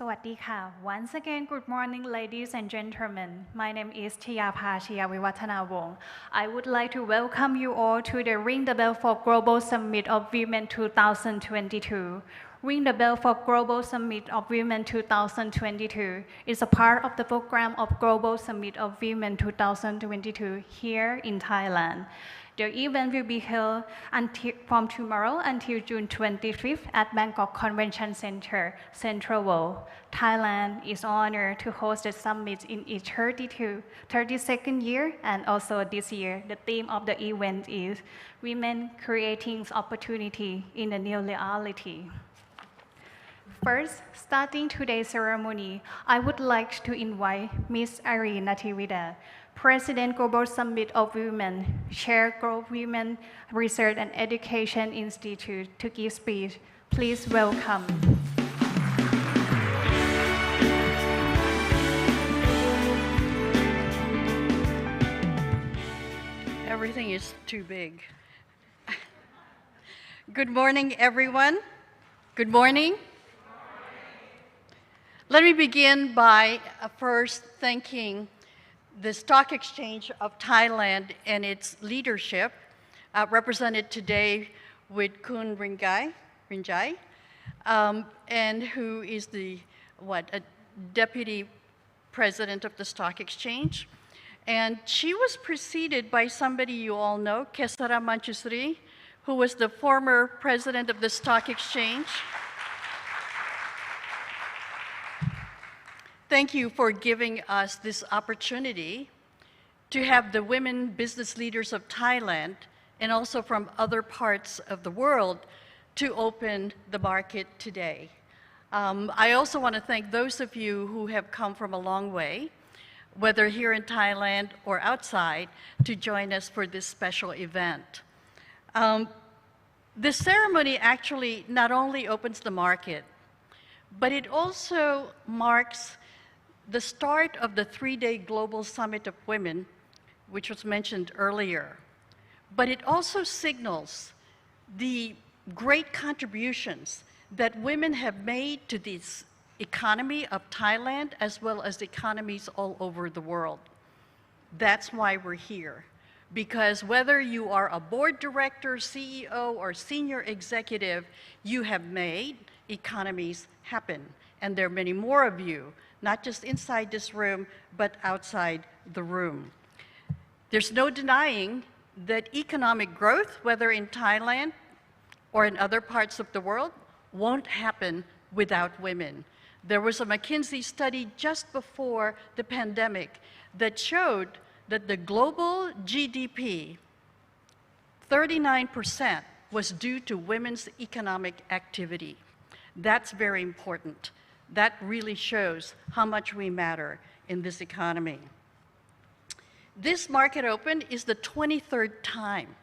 สวัสดีค่ะ Once again, good morning, ladies and gentlemen. My name is Chiyapha Chiyaviwattanawong. I would like to welcome you all to the Ring the Bell for Global Summit of Women 2022. Ring the Bell for Global Summit of Women 2022 is a part of the program of Global Summit of Women 2022 here in Thailand. The event will be held from tomorrow until June 25th at Bangkok Convention Center, Central World. Thailand is honored to host the summit in its 32nd year, and also this year, the theme of the event is Women Creating Opportunity in a New Reality. First, starting today's ceremony, I would like to invite Ms. Irene Nativida, President Global Summit of Women, Chair Global Women Research and Education Institute, to give speech. Please welcome. Everything is too big. Good morning, everyone. Good morning. Let me begin by first thanking the Stock Exchange of Thailand and its leadership, represented today with Kun Rinjai, and who is the deputy president of the Stock Exchange. And she was preceded by somebody you all know, Kesara Manchusri, who was the former president of the Stock Exchange. Thank you for giving us this opportunity to have the women business leaders of Thailand and also from other parts of the world to open the market today. I also want to thank those of you who have come from a long way, whether here in Thailand or outside, to join us for this special event. This ceremony actually not only opens the market, but it also marks the start of the 3-day Global Summit of Women, which was mentioned earlier. But it also signals the great contributions that women have made to this economy of Thailand as well as economies all over the world. That's why we're here. Because whether you are a board director, CEO, or senior executive, you have made economies happen. And there are many more of you, not just inside this room, but outside the room. There's no denying that economic growth, whether in Thailand or in other parts of the world, won't happen without women. There was a McKinsey study just before the pandemic that showed that the global GDP, 39% was due to women's economic activity. That's very important. That really shows how much we matter in this economy. This Market Open is the 23rd time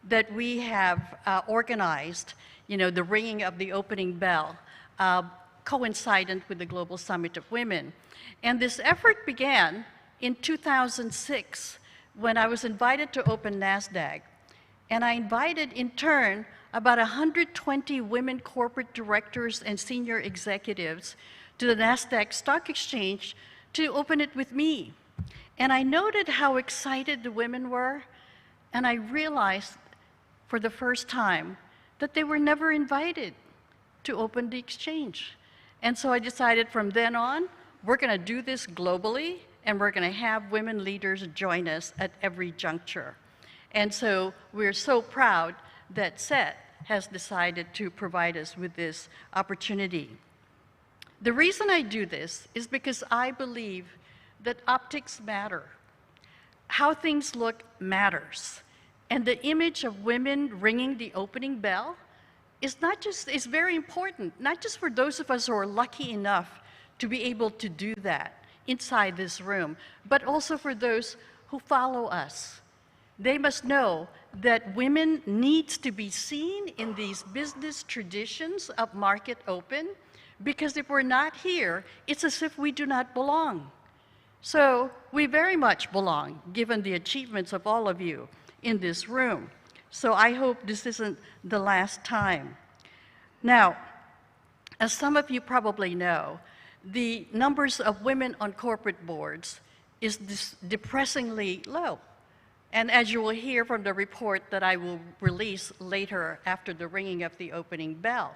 that we have organized, the ringing of the opening bell, coincident with the Global Summit of Women. And this effort began in 2006 when I was invited to open NASDAQ. And I invited, in turn, about 120 women corporate directors and senior executives to the NASDAQ Stock Exchange to open it with me. And I noted how excited the women were, and I realized for the first time that they were never invited to open the exchange. And so I decided from then on, we're going to do this globally, and we're going to have women leaders join us at every juncture. And so we're so proud that SET has decided to provide us with this opportunity. The reason I do this is because I believe that optics matter. How things look matters. And the image of women ringing the opening bell is very important, not just for those of us who are lucky enough to be able to do that inside this room, but also for those who follow us. They must know that women needs to be seen in these business traditions of market open, because if we're not here, it's as if we do not belong. So we very much belong, given the achievements of all of you in this room. So I hope this isn't the last time. Now, as some of you probably know, the numbers of women on corporate boards is depressingly low. And as you will hear from the report that I will release later after the ringing of the opening bell.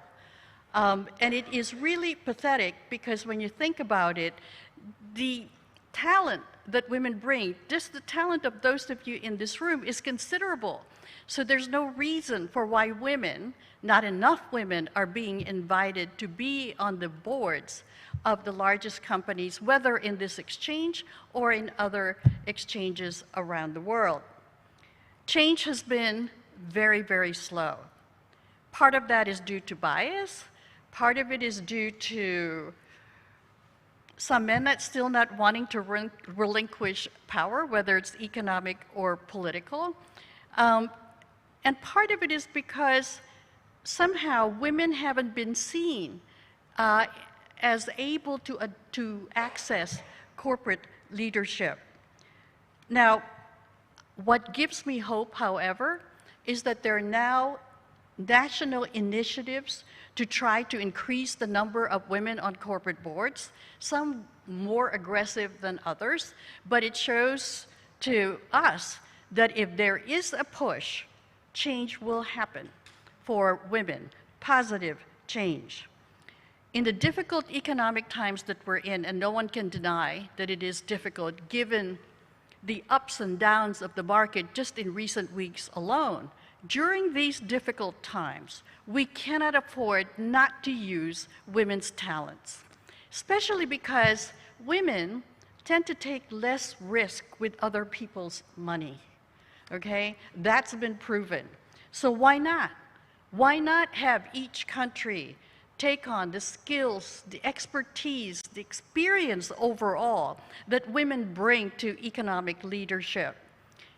And it is really pathetic because when you think about it, the talent that women bring, just the talent of those of you in this room is considerable. So there's no reason for why women, not enough women, are being invited to be on the boards of the largest companies, whether in this exchange or in other exchanges around the world. Change has been very, very slow. Part of that is due to bias. Part of it is due to some men that's still not wanting to relinquish power, whether it's economic or political. And part of it is because somehow women haven't been seen as able to access corporate leadership. Now, what gives me hope, however, is that there are now national initiatives to try to increase the number of women on corporate boards, some more aggressive than others, but it shows to us that if there is a push, change will happen for women, positive change. In the difficult economic times that we're in, and no one can deny that it is difficult given the ups and downs of the market just in recent weeks alone, during these difficult times, we cannot afford not to use women's talents, especially because women tend to take less risk with other people's money, okay? That's been proven. So why not? Why not have each country take on the skills, the expertise, the experience overall that women bring to economic leadership?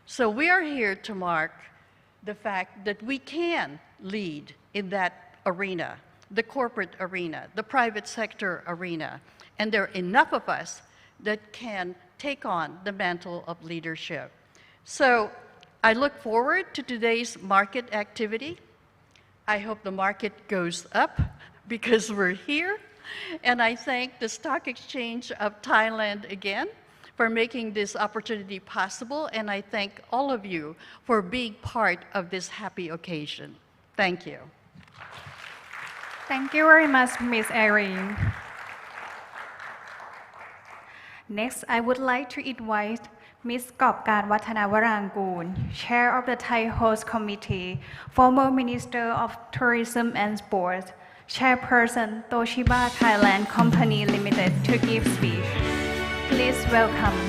So we are here to mark the fact that we can lead in that arena, the corporate arena, the private sector arena, and there are enough of us that can take on the mantle of leadership. So I look forward to today's market activity. I hope the market goes up because we're here, and I thank the Stock Exchange of Thailand again for making this opportunity possible, and I thank all of you for being part of this happy occasion. Thank you. Thank you very much, Ms. Irene. Next, I would like to invite Ms. กอบการ วัฒนวรางกูล Chair of the Thai Host Committee, former Minister of Tourism and Sports, Chairperson Toshiba Thailand Company Limited, to give speech. Please welcome.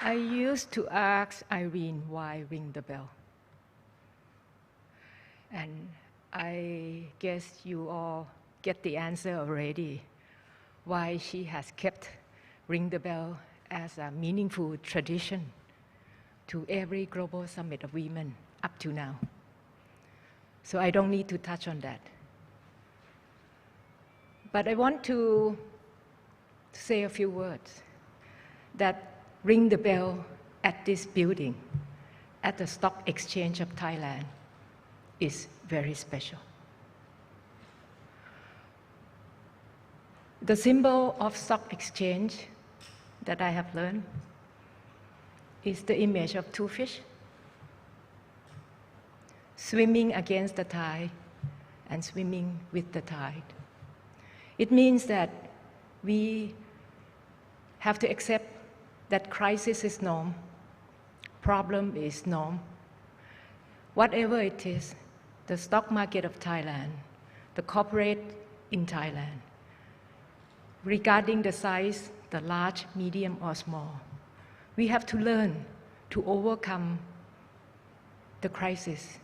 I used to ask Irene why ring the bell. And I guess you all get the answer already, why she has kept ring the bell as a meaningful tradition to every global summit of women up to now. So I don't need to touch on that. But I want to say a few words that ring the bell at this building, at the Stock Exchange of Thailand, is very special. The symbol of stock exchange that I have learned is the image of two fish swimming against the tide and swimming with the tide. It means that we have to accept that crisis is norm, problem is norm. Whatever it is, the stock market of Thailand, the corporate in Thailand, regarding the size, the large, medium, or small, we have to learn to overcome the crisis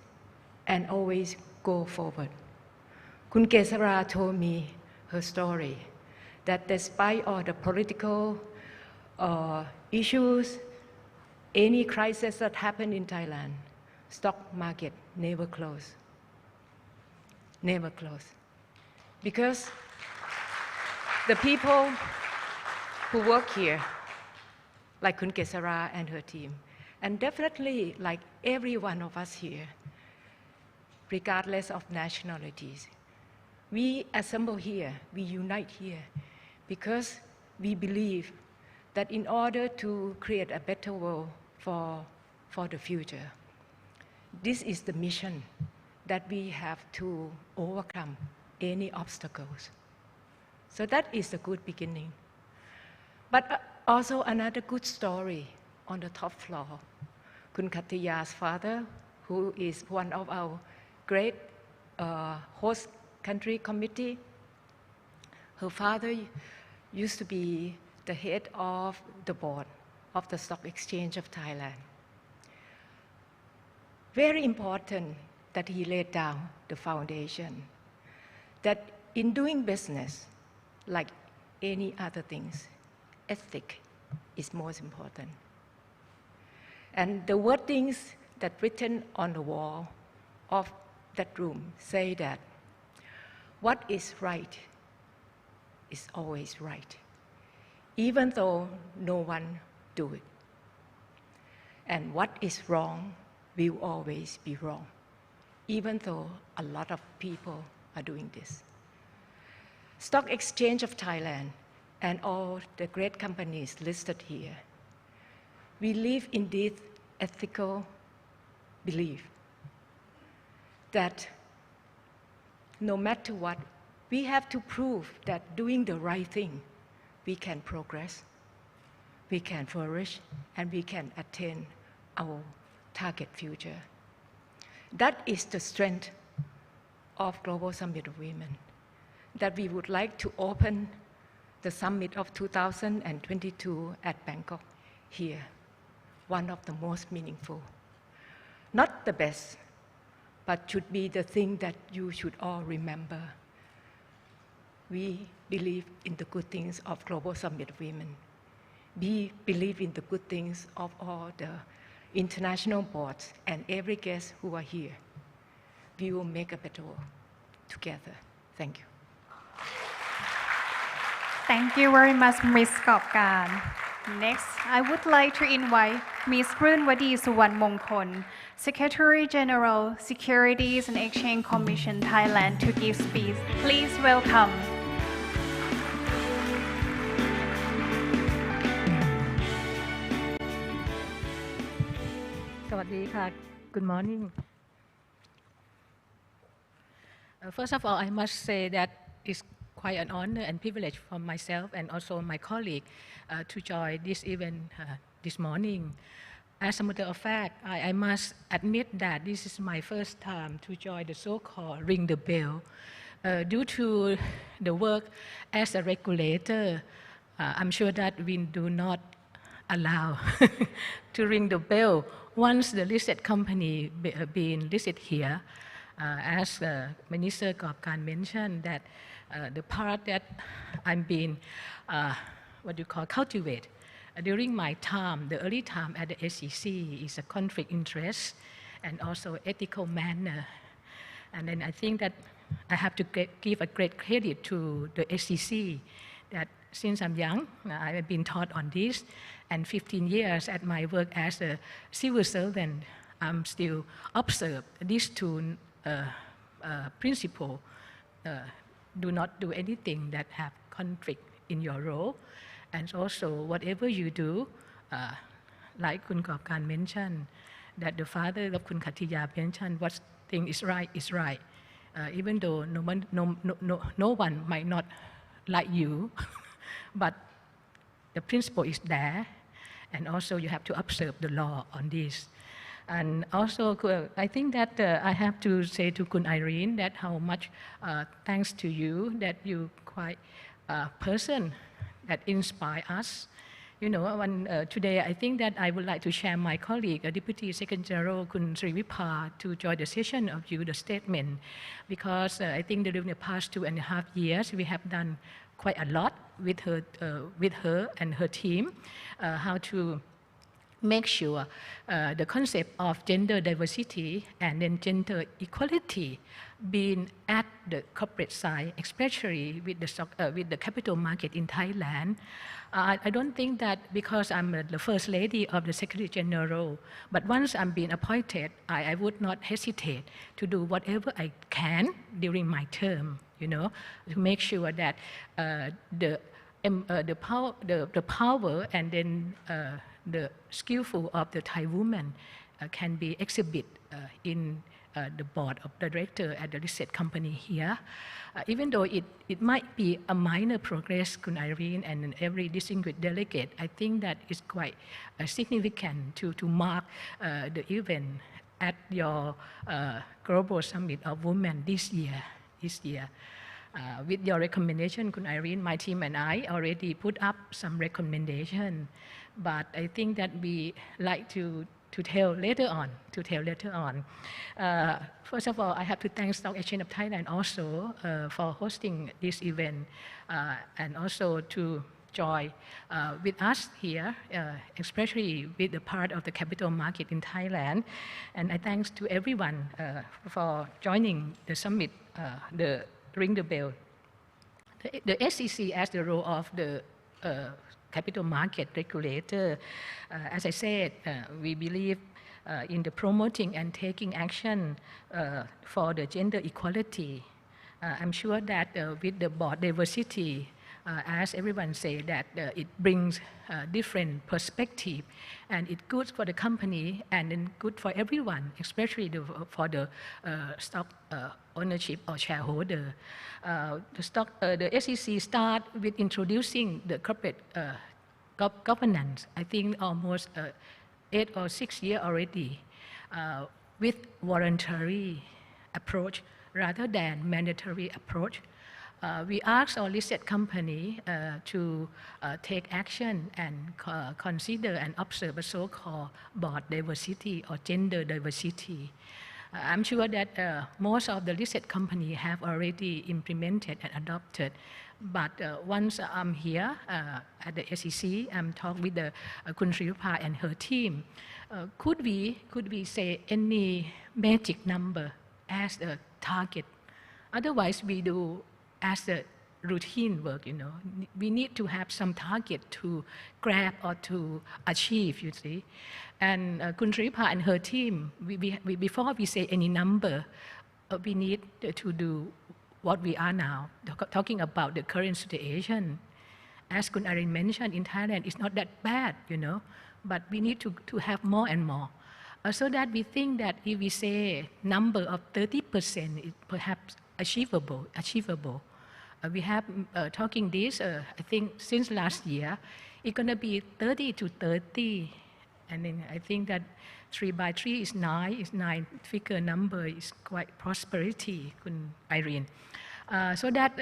and always go forward. Kun Kesara told me her story, that despite all the political issues, any crisis that happened in Thailand, stock market never closed. Never closed. Because the people who work here, like Kun Kesara and her team, and definitely like every one of us here, regardless of nationalities. We assemble here, we unite here, because we believe that in order to create a better world for the future, this is the mission that we have to overcome any obstacles. So that is a good beginning. But also another good story on the top floor. Kun Katiya's father, who is one of our great host country committee, her father used to be the head of the board of the Stock Exchange of Thailand. Very important that he laid down the foundation, that in doing business, like any other things, ethic is most important. And the wordings that written on the wall of that room say that what is right is always right, even though no one do it. And what is wrong will always be wrong, even though a lot of people are doing this. Stock Exchange of Thailand and all the great companies listed here, we live in this ethical belief that no matter what, we have to prove that doing the right thing, we can progress, we can flourish, and we can attain our target future. That is the strength of Global Summit of Women, that we would like to open the summit of 2022 at Bangkok here, one of the most meaningful. Not the best, but should be the thing that you should all remember. We believe in the good things of Global Summit of Women. We believe in the good things of all the international boards and every guest who are here. We will make a better world together. Thank you. Thank you very much, Ms. Kopkan. Next, I would like to invite Ms. Krunwadi Suwanmongkol, Secretary General, Securities and Exchange Commission, Thailand, to give speech. Please welcome. Good morning. First of all, I must say that it's quite an honor and privilege for myself and also my colleague to join this event this morning. As a matter of fact, I must admit that this is my first time to join the so-called ring the bell. Due to the work as a regulator, I'm sure that we do not allow to ring the bell once the listed company being listed here. As Minister Kopkan mentioned, that the part that I'm being, cultivate during my time, the early time at the SEC is a conflict interest and also ethical manner. And then I think that I have to give a great credit to the SEC that since I'm young, I have been taught on this, and 15 years at my work as a civil servant, I'm still observe these two principles. Do not do anything that have conflict in your role, and also whatever you do, like Kun Kopkan mentioned, that the father of Kun Katiya mentioned, what thing is right, even though no one might not like you, but the principle is there, and also you have to observe the law on this. And also, I think that I have to say to Kun Irene that how much thanks to you that you quite a person that inspire us. You know, today I think that I would like to share my colleague, Deputy Secretary General Kun Srivipa, to join the session of you, the statement, because I think that during the past 2.5 years we have done quite a lot with her and her team, how to make sure the concept of gender diversity and then gender equality being at the corporate side, especially with the capital market in Thailand. I don't think that because I'm the First Lady of the Secretary General, but once I'm being appointed, I would not hesitate to do whatever I can during my term, to make sure that the power and then the skillful of the Thai woman can be exhibited in the board of director at the listed company here. Even though it might be a minor progress, Kun Irene and every distinguished delegate, I think that is quite significant to mark the event at your Global Summit of Women this year. With your recommendation, Kun Irene, my team and I already put up some recommendation, but I think that we like to tell later on. First of all, I have to thank Stock Exchange of Thailand also for hosting this event and also to join with us here, especially with the part of the capital market in Thailand. And I thanks to everyone for joining the summit, the Ring the Bell. The SEC has the role of the capital market regulator. As I said, we believe in the promoting and taking action for the gender equality. I'm sure that with the board diversity, as everyone say, that it brings different perspective, and it's good for the company and then good for everyone, especially for the stock ownership or shareholder. The SEC start with introducing the corporate governance, I think almost 8 or 6 years already, with voluntary approach rather than mandatory approach. We asked our listed company to take action and consider and observe a so-called board diversity or gender diversity. I'm sure that most of the listed companies have already implemented and adopted. But once I'm here at the SEC, I'm talking with the Kun Srirupa and her team. Could we say any magic number as a target? Otherwise, we do as a routine work. We need to have some target to grab or to achieve. You see, and Kun Srirupa and her team, before we say any number, we need to do what we are now, talking about the current situation. As Kun Irene mentioned, in Thailand, it's not that bad, but we need to have more and more. So that we think that if we say number of 30% is perhaps achievable. We have talking this, I think since last year, it's going to be 30 to 30. And then I think that 3 by 3 is 9, is 9 figure number is quite prosperity, Kun Irene. So that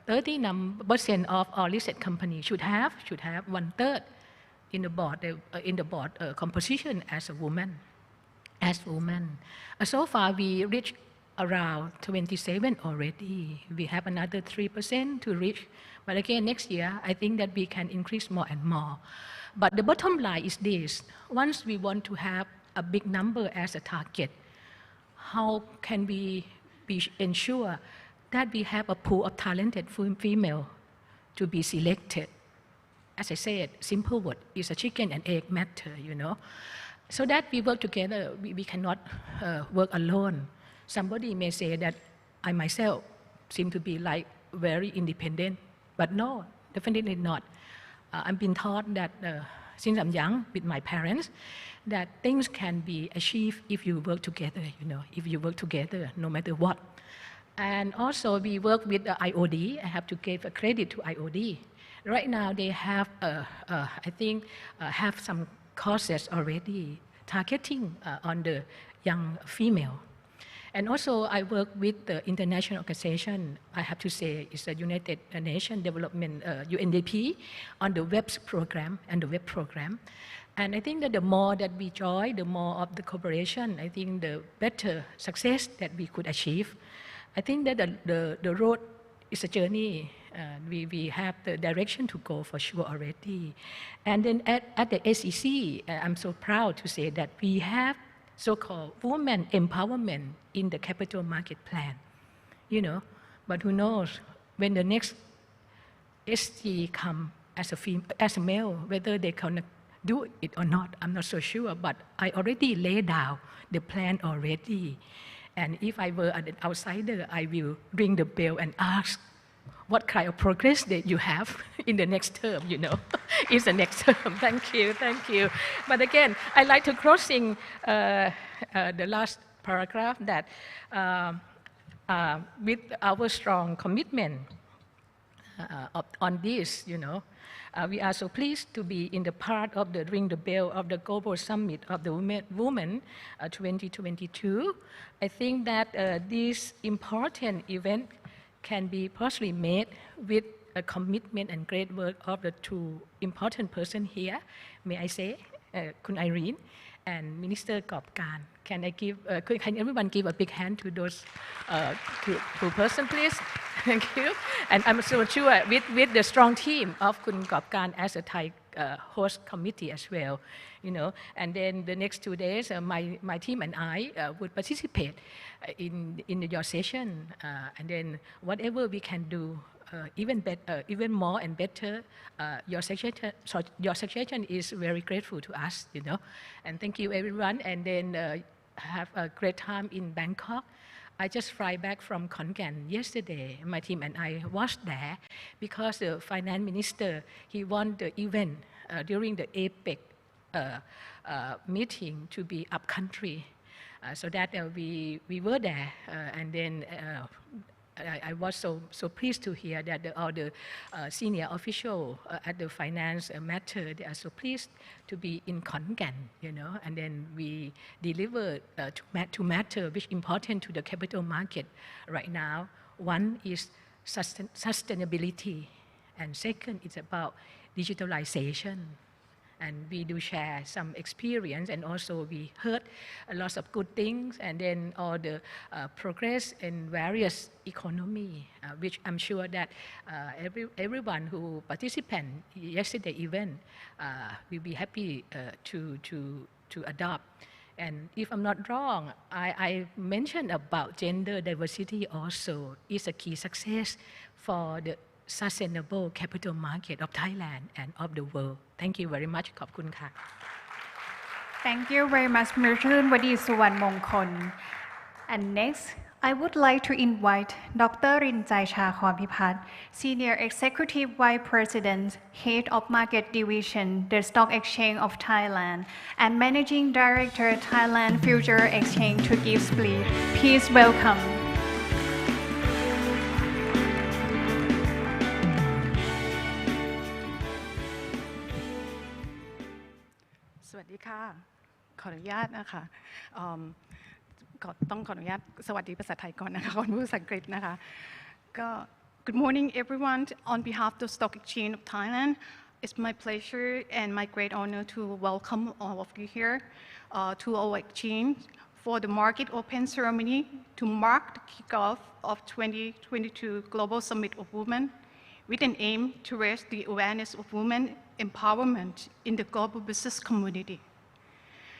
30% of our listed company should have 1/3 in the board composition as a woman. So far we reached around 27 already. We have another 3% to reach. But again, next year, I think that we can increase more and more. But the bottom line is this: once we want to have a big number as a target, how can we ensure that we have a pool of talented female to be selected? As I said, simple word is a chicken and egg matter, So that we work together, we cannot work alone. Somebody may say that I myself seem to be like very independent, but no, definitely not. I've been taught that since I'm young with my parents, that things can be achieved if you work together, if you work together, no matter what. And also we work with the IOD. I have to give a credit to IOD. Right now they have, I think, have some courses already targeting on the young female. And also I work with the international organization, I have to say it's the United Nations Development, UNDP, on the WEBS program and the WEB program. And I think that the more that we join, the more of the cooperation, I think the better success that we could achieve. I think that the road is a journey. We have the direction to go for sure already. And then at the SEC, I'm so proud to say that we have so-called women empowerment in the capital market plan. But who knows, when the next SG come as a male, whether they can do it or not, I'm not so sure, but I already laid down the plan already. And if I were an outsider, I will ring the bell and ask what kind of progress that you have in the next term, is the next term. Thank you. But again, I like to crossing the last paragraph that with our strong commitment on this, we are so pleased to be in the part of the Ring the Bell of the Global Summit of the Women 2022. I think that this important event can be possibly made with a commitment and great work of the two important persons here. May I say, Kun Irene and Minister Gopkan. Can everyone give a big hand to those two persons, please? Thank you. And I'm so sure with the strong team of Kun Gopkan as a Thai host committee as well, And then the next 2 days, my team and I would participate in your session, and then whatever we can do. Even more and better, your suggestion is very grateful to us, And thank you, everyone. And then have a great time in Bangkok. I just fly back from Khon Kaen yesterday. My team and I was there because the finance minister, he won the event during the APEC meeting to be up country. So that we were there, and then I was so pleased to hear that all the senior officials at the finance matter, they are so pleased to be in Khon Kaen, and then we deliver to matter which important to the capital market right now. One is sustainability, and second is about digitalization. And we do share some experience, and also we heard a lot of good things, and then all the progress in various economy, which I'm sure that everyone who participated yesterday event will be happy to adopt. And if I'm not wrong, I mentioned about gender diversity also is a key success for the sustainable capital market of Thailand and of the world. Thank you very much. ขอบคุณค่ะ Thank you very much, Mr. Suwan Mongkol. And next, I would like to invite Dr. Rinjai Chakornpipat, Senior Executive Vice President, Head of Market Division, the Stock Exchange of Thailand, and Managing Director, Thailand Future Exchange, to give speech. Please welcome. สวัสดีค่ะขออนุญาตนะคะต้องขออนุญาตสวัสดีภาษาไทยก่อนนะคะก่อนพูดภาษาอังกฤษนะคะก็ Good morning everyone. On behalf of the Stock Exchange of Thailand, it's my pleasure and my great honor to welcome all of you here to our exchange for the market open ceremony to mark the kickoff of 2022 Global Summit of Women with an aim to raise the awareness of women empowerment in the global business community.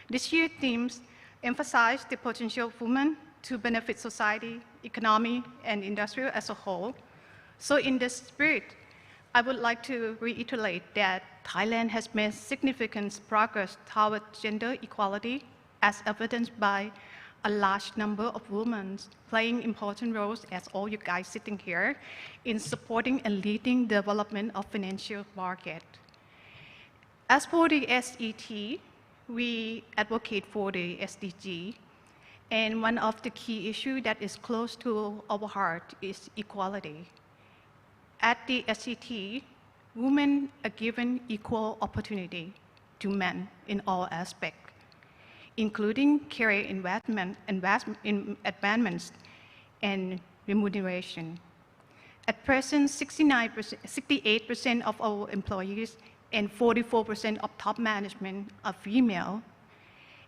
This year's themes emphasize the potential of women to benefit society, economy, and industry as a whole. So in this spirit, I would like to reiterate that Thailand has made significant progress toward gender equality as evidenced by a large number of women playing important roles, as all you guys sitting here, in supporting and leading the development of financial market. As for the SET, we advocate for the SDG, and one of the key issues that is close to our heart is equality. At the SET, women are given equal opportunity to men in all aspects, including career advancements and remuneration. At present, 68% of our employees and 44% of top management are female.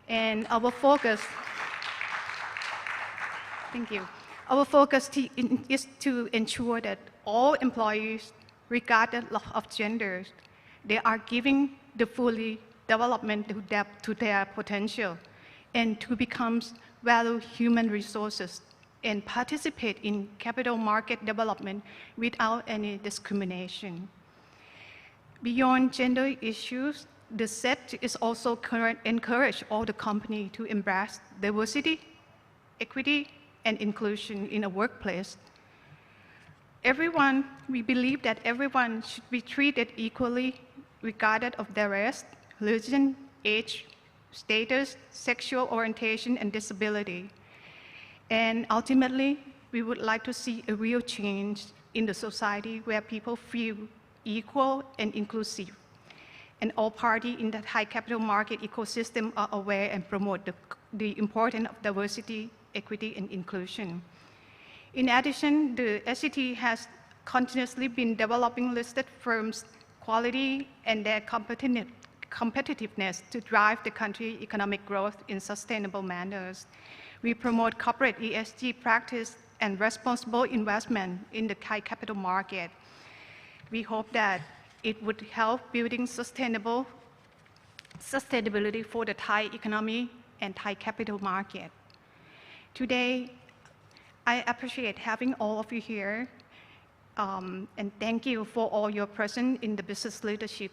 And our focus, thank you. Our focus is to ensure that all employees, regardless of genders, they are giving the fully development to their potential and to become value human resources and participate in capital market development without any discrimination. Beyond gender issues, the set is also encourage all the company to embrace diversity, equity, and inclusion in a workplace. We believe that everyone should be treated equally, regardless of their race, religion, age, status, sexual orientation, and disability. And ultimately, we would like to see a real change in the society where people feel equal and inclusive. And all parties in the Thai capital market ecosystem are aware and promote the importance of diversity, equity, and inclusion. In addition, the SCT has continuously been developing listed firms' quality and their competitiveness to drive the country's economic growth in sustainable manners. We promote corporate ESG practice and responsible investment in the Thai capital market. We hope that it would help building sustainability for the Thai economy and Thai capital market. Today, I appreciate having all of you here, and thank you for all your presence in the business leadership.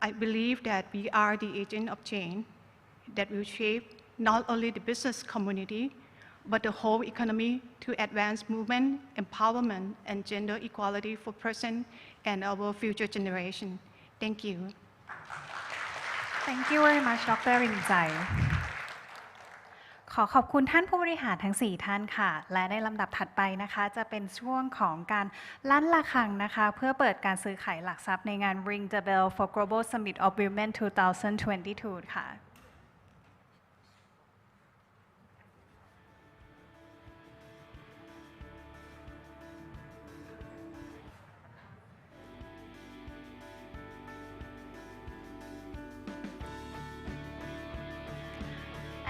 I believe that we are the agent of change that will shape not only the business community, but the whole economy to advance movement, empowerment, and gender equality for present and our future generation. Thank you. Thank you very much ดร.รินใจขอขอบคุณท่านผู้บริหารทั้ง4ท่านค่ะและในลำดับถัดไปนะคะจะเป็นช่วงของการลั่นระฆังนะคะเพื่อเปิดการซื้อขายหลักทรัพย์ในงาน Ring the Bell for Global Summit of Women 2022 ค่ะ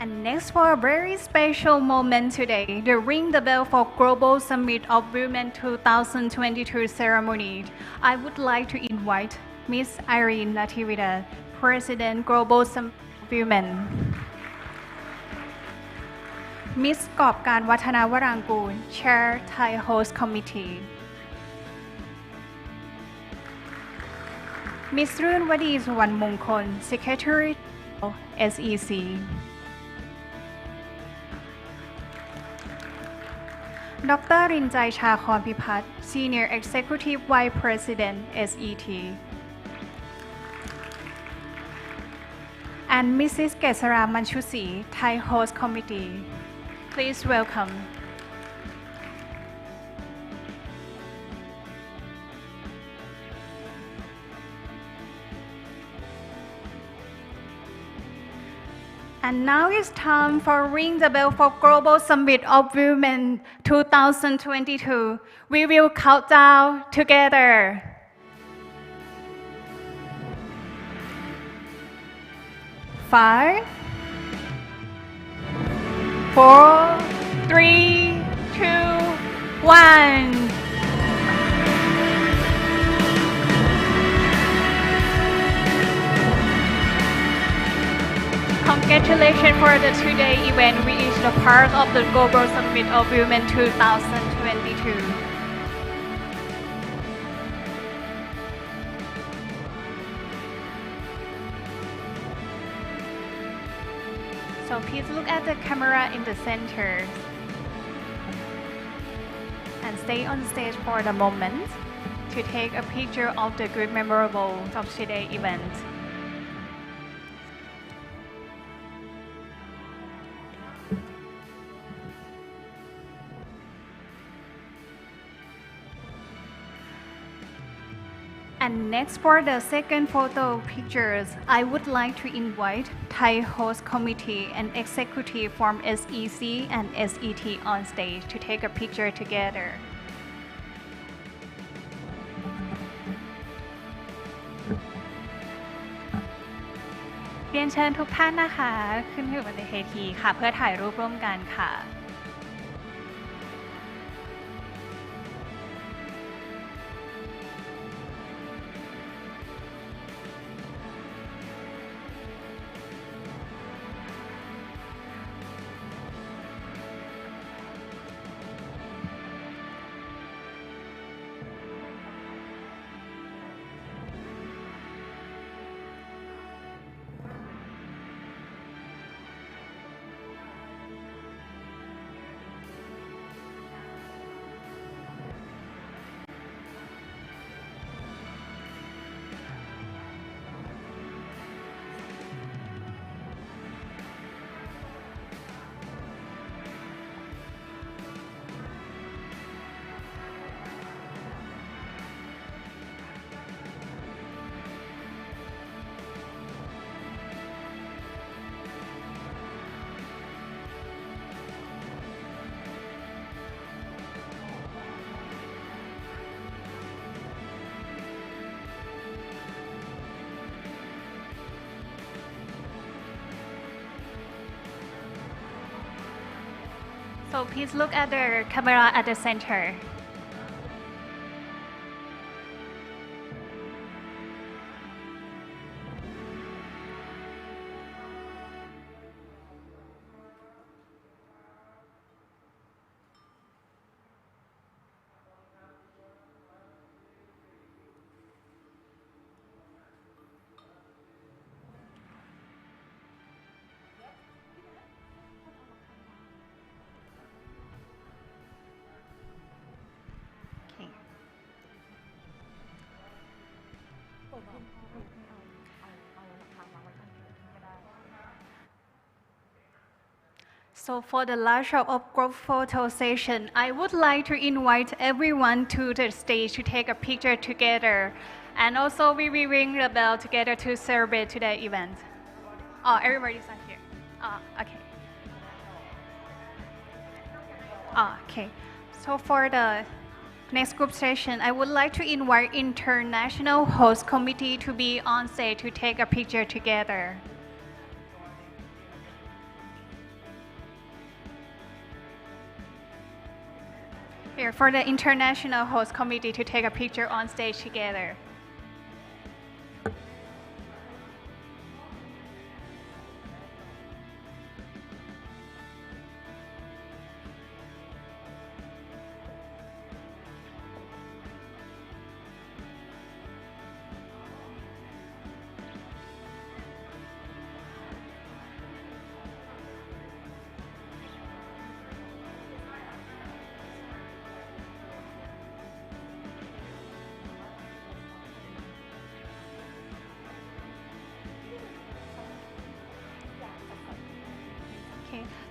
And next, for a very special moment today, the Ring the Bell for Global Summit of Women 2022 ceremony, I would like to invite Ms. Irene Nativida, President Global Summit of Women, Ms. กอบการวัฒนาวรางกูล Chair Thai Host Committee, Ms. รื่นวดีสุวรรณมงคล Secretary SEC, Dr. รินใจชาคอนพิพัฒน์ Senior Executive Vice President SET, and Mrs. เกษรามัญชุศรี Thai Host Committee. Please welcome. And now it's time for Ring the Bell for Global Summit of Women 2022. We will count down together. 5, 4, 3, 2, 1. Congratulations for the two-day event, which is the part of the Global Summit of Women 2022. So please look at the camera in the center and stay on stage for the moment to take a picture of the good memorables of today's event. And next, for the second photo pictures, I would like to invite Thai Host Committee and Executive from SEC and SET on stage to take a picture together. เรียนเชิญทุกท่านนะคะขึ้นอยู่บนเวทีค่ะเพื่อถ่ายรูปร่วมกันค่ะ I So please look at the camera at the center. So for the last shot of group photo session, I would like to invite everyone to the stage to take a picture together. And also we will ring the bell together to celebrate today's event. Oh, everybody's not here. Oh, okay. Oh, okay. So for the next group session, I would like to invite International Host Committee to be on stage to take a picture together. Here for the International Host Committee to take a picture on stage together.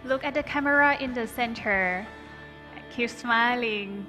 Look at the camera in the center. Keep smiling.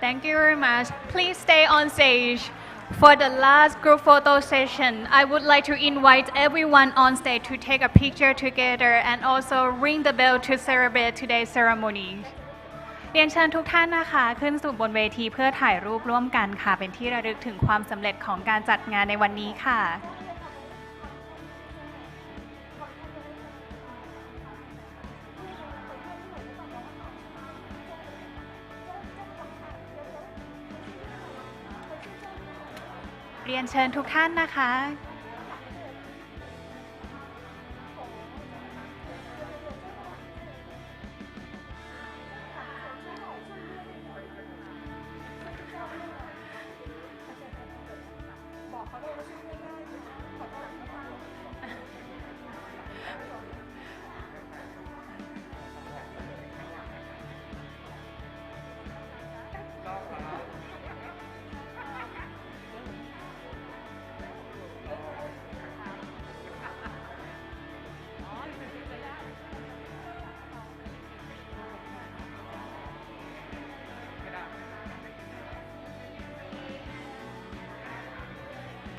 Thank you very much. Please stay on stage. For the last group photo session, I would like to invite everyone on stage to take a picture together and also ring the bell to celebrate today's ceremony. เรียนเชิญทุกท่านนะคะขึ้นสู่บนเวทีเพื่อถ่ายรูปร่วมกันค่ะเป็นที่ระลึกถึงความสำเร็จของการจัดงานในวันนี้ค่ะเรียนเชิญทุกท่านนะคะ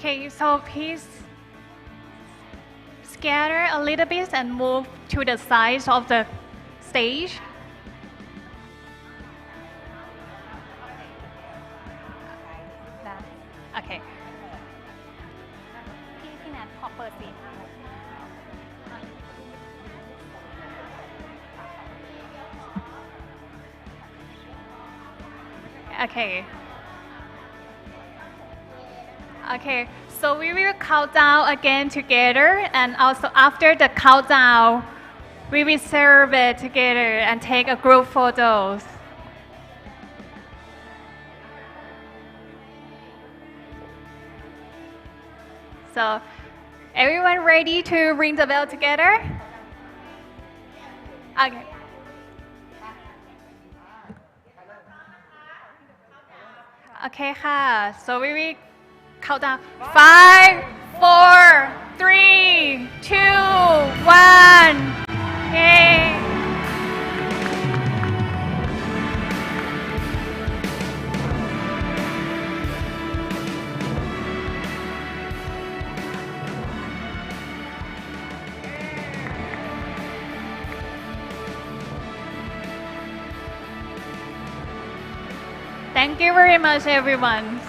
Okay, so please scatter a little bit and move to the sides of the stage. Okay. พี่นัทขอเปิดสิ Okay. Okay, so we will count down again together, and also after the countdown, we will celebrate together and take a group photos. So, everyone ready to ring the bell together? Okay. Okay, so we will count down 5, 4, 3, 2, 1 เย้ Thank you very much, everyone.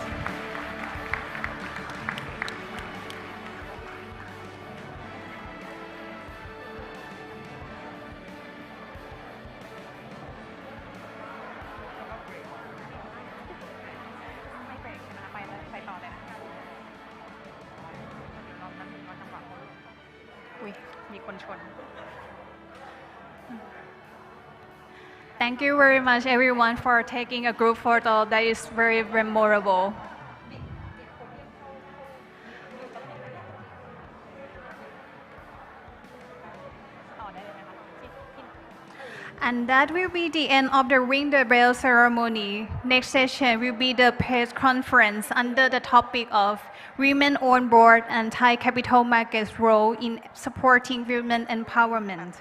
Thank you very much, everyone, for taking a group photo. That is very memorable. And that will be the end of the ring the bell ceremony. Next session will be the press conference under the topic of Women on Board and Thai Capital Markets role in supporting women empowerment.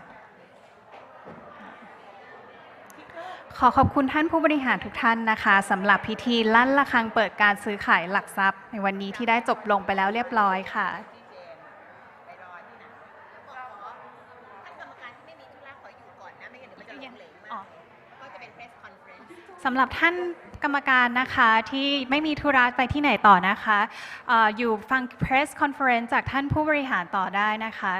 ขอขอบคุณท่านผู้บริหารทุกท่านนะคะสำหรับพิธีลั่นระฆังเปิดการซื้อขายหลักทรัพย์ในวันนี้ที่ได้จบลงไปแล้วเรียบร้อยค่ะ สำหรับท่านกรรมการนะคะที่ไม่มีธุระไปที่ไหนต่อนะคะอยู่ฟัง press conference จากท่านผู้บริหารต่อได้นะคะ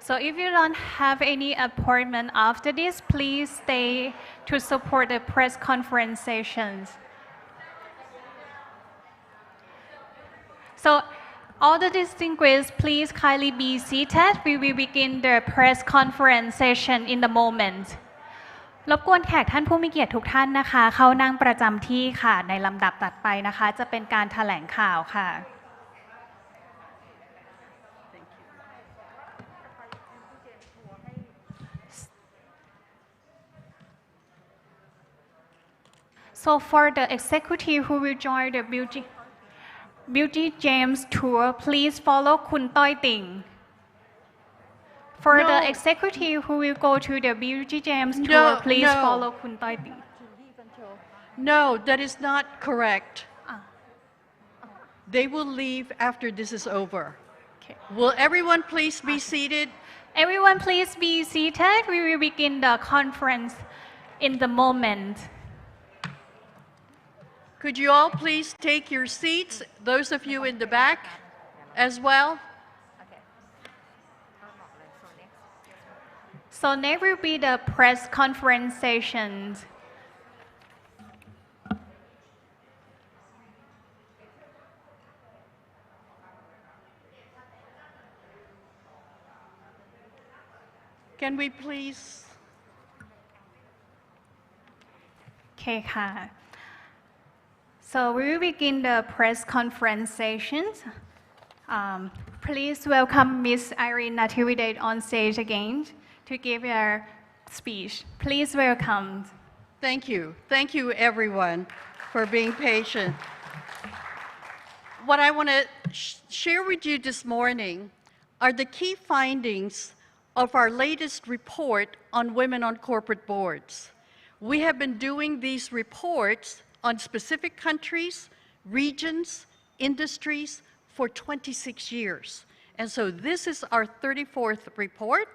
so if you don't have any appointment after this please stay to support the press conference sessions so all the distinguished please kindly be seated we will begin the press conference session in the momentรบกวนแขกท่านผู้มีเกียรติทุกท่านนะคะเข้านั่งประจำที่ค่ะในลำดับตัดไปนะคะจะเป็นการแถลงข่าวค่ะ So for the executive who will join the Beauty James tour please follow คุณต้อยติ่งFor the executive who will go to the Beauty James tour, please follow Kun Toi Ting. No, that is not correct. They will leave after this is over. Okay. Will everyone please be seated? Everyone please be seated. We will begin the conference in the moment. Could you all please take your seats, those of you in the back as well? So next will be the press conference sessions. Can we please? Okay,ค่ะ. So we will begin the press conference sessions. Please welcome Ms. Irene Natividade on stage again to give her speech. Please welcome. Thank you. Thank you, everyone, for being patient. What I want to share with you this morning are the key findings of our latest report on women on corporate boards. We have been doing these reports on specific countries, regions, industries for 26 years. And so this is our 34th report.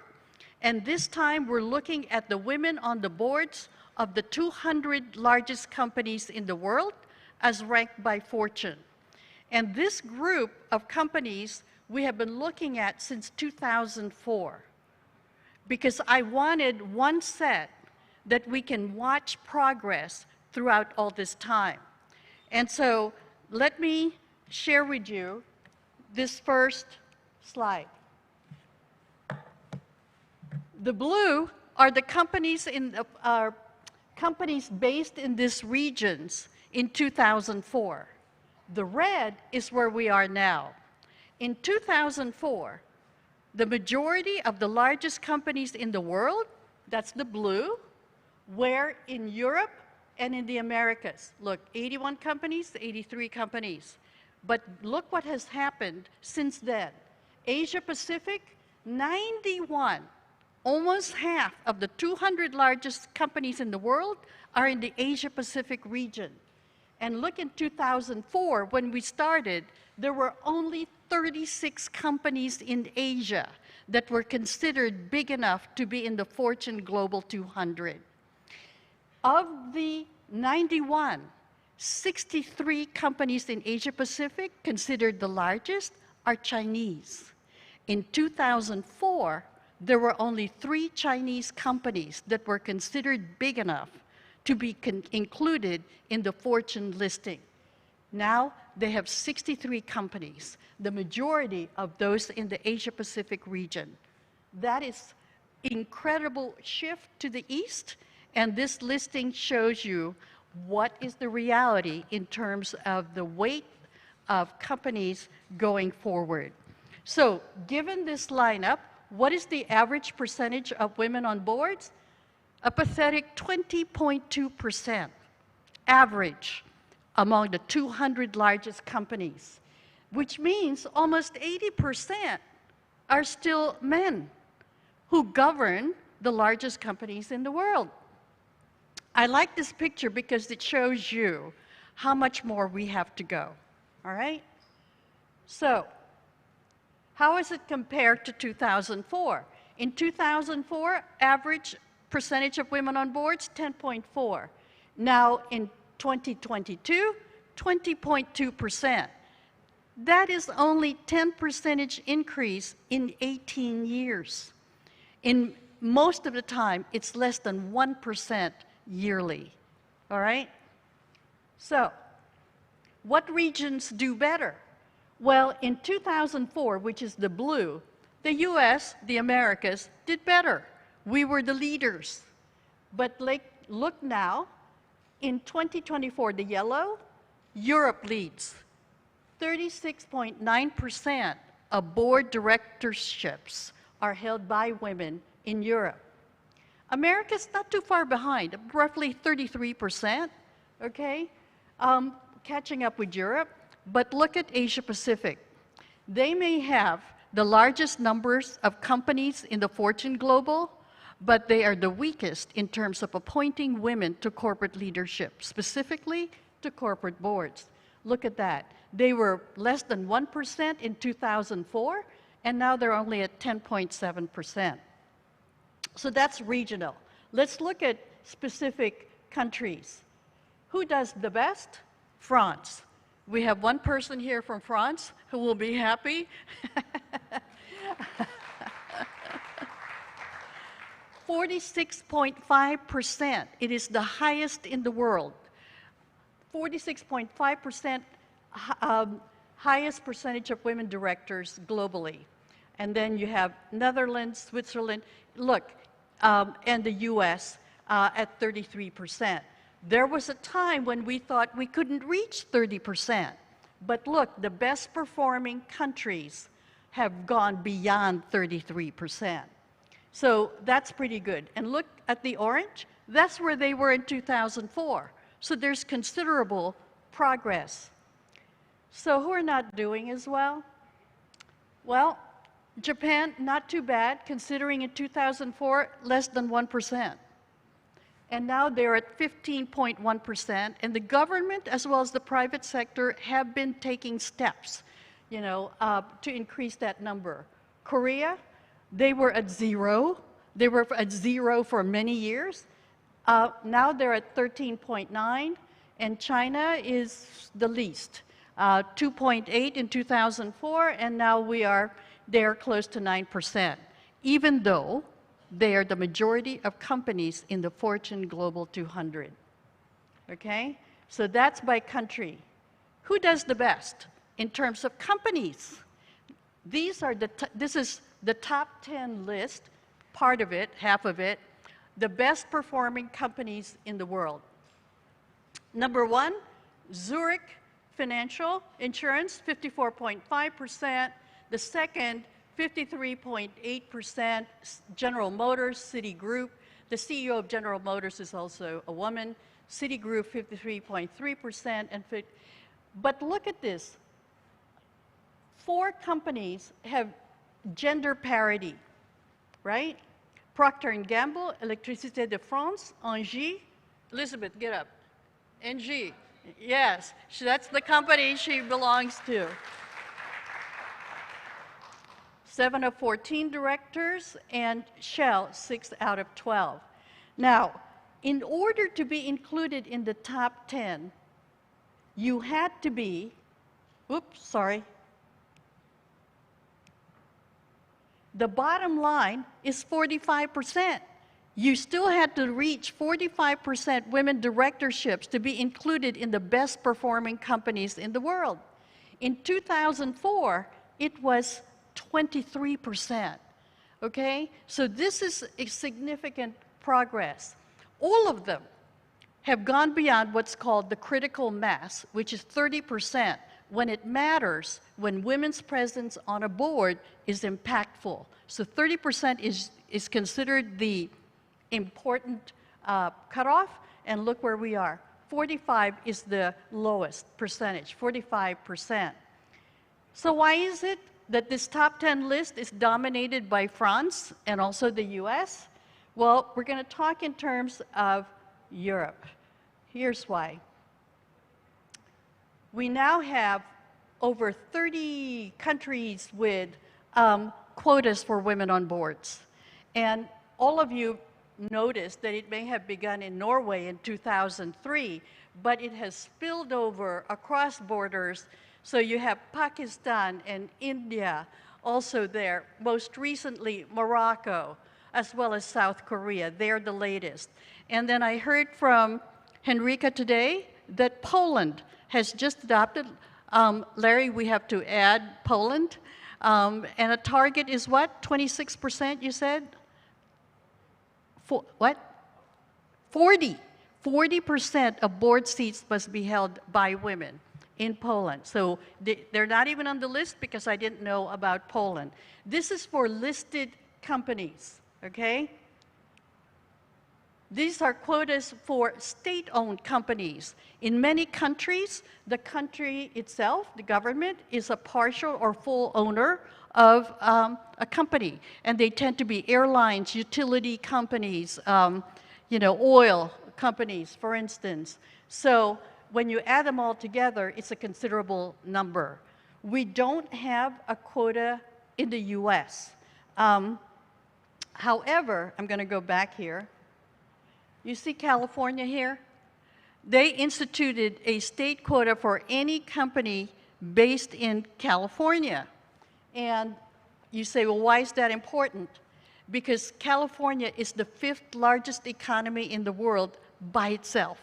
And this time we're looking at the women on the boards of the 200 largest companies in the world as ranked by Fortune. And this group of companies we have been looking at since 2004 because I wanted one set that we can watch progress throughout all this time. And so let me share with you this first slide. The blue are the companies companies based in these regions in 2004. The red is where we are now. In 2004, the majority of the largest companies in the world, that's the blue, were in Europe and in the Americas. Look, 81 companies, 83 companies. But look what has happened since then. Asia Pacific, 91. almost half of the 200 largest companies in the world are in the Asia-Pacific region. And look, in 2004, when we started, there were only 36 companies in Asia that were considered big enough to be in the Fortune Global 200. Of the 91, 63 companies in Asia-Pacific considered the largest are Chinese. In 2004, there were only 3 Chinese companies that were considered big enough to be included in the Fortune listing. Now they have 63 companies, the majority of those in the Asia-Pacific region. That is incredible shift to the east, and this listing shows you what is the reality in terms of the weight of companies going forward. So given this lineup, what is the average percentage of women on boards? A pathetic 20.2% average among the 200 largest companies, which means almost 80% are still men who govern the largest companies in the world. I like this picture because it shows you how much more we have to go, all right? So, how is it compared to 2004? In 2004, average percentage of women on boards, 10.4. Now in 2022, 20.2%. That is only 10% increase in 18 years. In most of the time, it's less than 1% yearly, all right? So, what regions do better? Well, in 2004, which is the blue, the US, the Americas, did better. We were the leaders. But look now, in 2024, the yellow, Europe leads. 36.9% of board directorships are held by women in Europe. America's not too far behind, roughly 33%, okay? Catching up with Europe. But look at Asia Pacific. They may have the largest numbers of companies in the Fortune Global, but they are the weakest in terms of appointing women to corporate leadership, specifically to corporate boards. Look at that. They were less than 1% in 2004, and now they're only at 10.7%. So that's regional. Let's look at specific countries. Who does the best? France. We have one person here from France who will be happy. 46.5%. It is the highest in the world. 46.5% highest percentage of women directors globally. And then you have Netherlands, Switzerland, look, and the US at 33%. There was a time when we thought we couldn't reach 30%. But look, the best performing countries have gone beyond 33%. So that's pretty good. And look at the orange. That's where they were in 2004. So there's considerable progress. So who are not doing as well? Well, Japan, not too bad, considering in 2004, less than 1%. And now they're at 15.1%, and the government as well as the private sector have been taking steps, to increase that number. Korea, they were at 0. They were at 0 for many years. Now they're at 13.9, and China is the least. 2.8 in 2004, and now they're close to 9%, even though they are the majority of companies in the Fortune Global 200. Okay? So that's by country. Who does the best in terms of companies? This is the top 10 list, part of it, half of it, the best performing companies in the world. Number 1, Zurich Financial Insurance, 54.5%. The second, 53.8%, General Motors, Citigroup. The CEO of General Motors is also a woman. Citigroup, 53.3%. But look at this. 4 companies have gender parity, right? Procter & Gamble, Électricité de France, Engie. Elizabeth, get up. Engie. Yes, that's the company she belongs to. 7 of 14 directors, and Shell, 6 out of 12. Now, in order to be included in the top 10, you had to be, oops, sorry. The bottom line is 45%. You still had to reach 45% women directorships to be included in the best performing companies in the world. In 2004, it was 23%. Okay? So this is a significant progress. All of them have gone beyond what's called the critical mass, which is 30%, when it matters, when women's presence on a board is impactful. So 30% is considered the important cutoff, and look where we are. 45 is the lowest percentage, 45%. So why is it that this top 10 list is dominated by France and also the US? Well, we're going to talk in terms of Europe. Here's why. We now have over 30 countries with quotas for women on boards. And all of you noticed that it may have begun in Norway in 2003, but it has spilled over across borders. So you have Pakistan and India also there, most recently Morocco, as well as South Korea. They're the latest. And then I heard from Henrika today that Poland has just adopted, Larry, we have to add Poland, and a target is what, 26% you said? What? 40% of board seats must be held by women in Poland. So they're not even on the list because I didn't know about Poland. This is for listed companies, okay? These are quotas for state-owned companies. In many countries, the country itself, the government, is a partial or full owner of a company. And they tend to be airlines, utility companies, oil companies, for instance. So when you add them all together, it's a considerable number. We don't have a quota in the US. However, I'm going to go back here. You see California here? They instituted a state quota for any company based in California. And you say, well, why is that important? Because California is the 5th largest economy in the world by itself.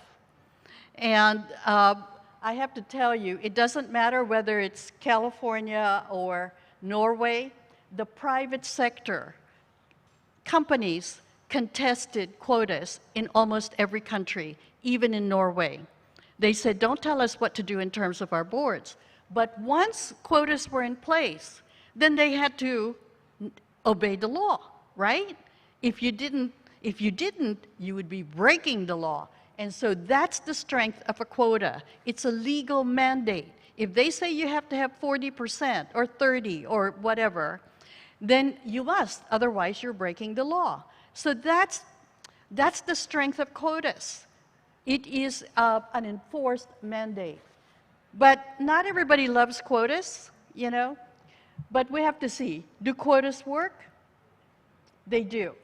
And I have to tell you, it doesn't matter whether it's California or Norway, the private sector, companies contested quotas in almost every country, even in Norway. They said, don't tell us what to do in terms of our boards. But once quotas were in place, then they had to obey the law, right? If you didn't, you would be breaking the law. And so that's the strength of a quota. It's a legal mandate. If they say you have to have 40% or 30 or whatever, then you must, otherwise you're breaking the law. So that's the strength of quotas. It is an enforced mandate. But not everybody loves quotas, But we have to see, do quotas work? They do.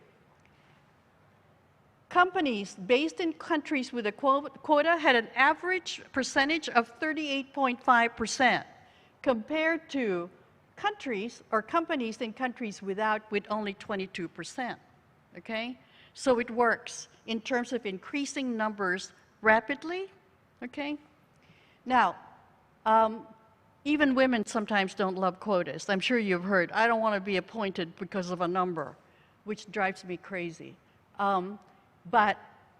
Companies based in countries with a quota had an average percentage of 38.5% compared to countries or companies in countries with only 22%. Okay? So it works in terms of increasing numbers rapidly. Okay? Now, even women sometimes don't love quotas. I'm sure you've heard, I don't want to be appointed because of a number, which drives me crazy. But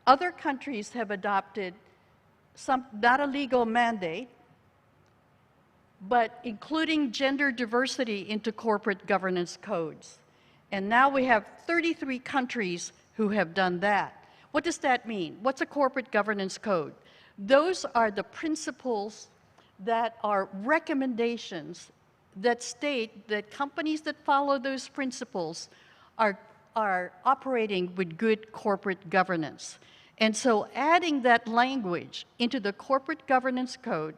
other countries have adopted not a legal mandate, but including gender diversity into corporate governance codes. And now we have 33 countries who have done that. What does that mean? What's a corporate governance code? Those are the principles that are recommendations that state that companies that follow those principles are are operating with good corporate governance. And so adding that language into the corporate governance code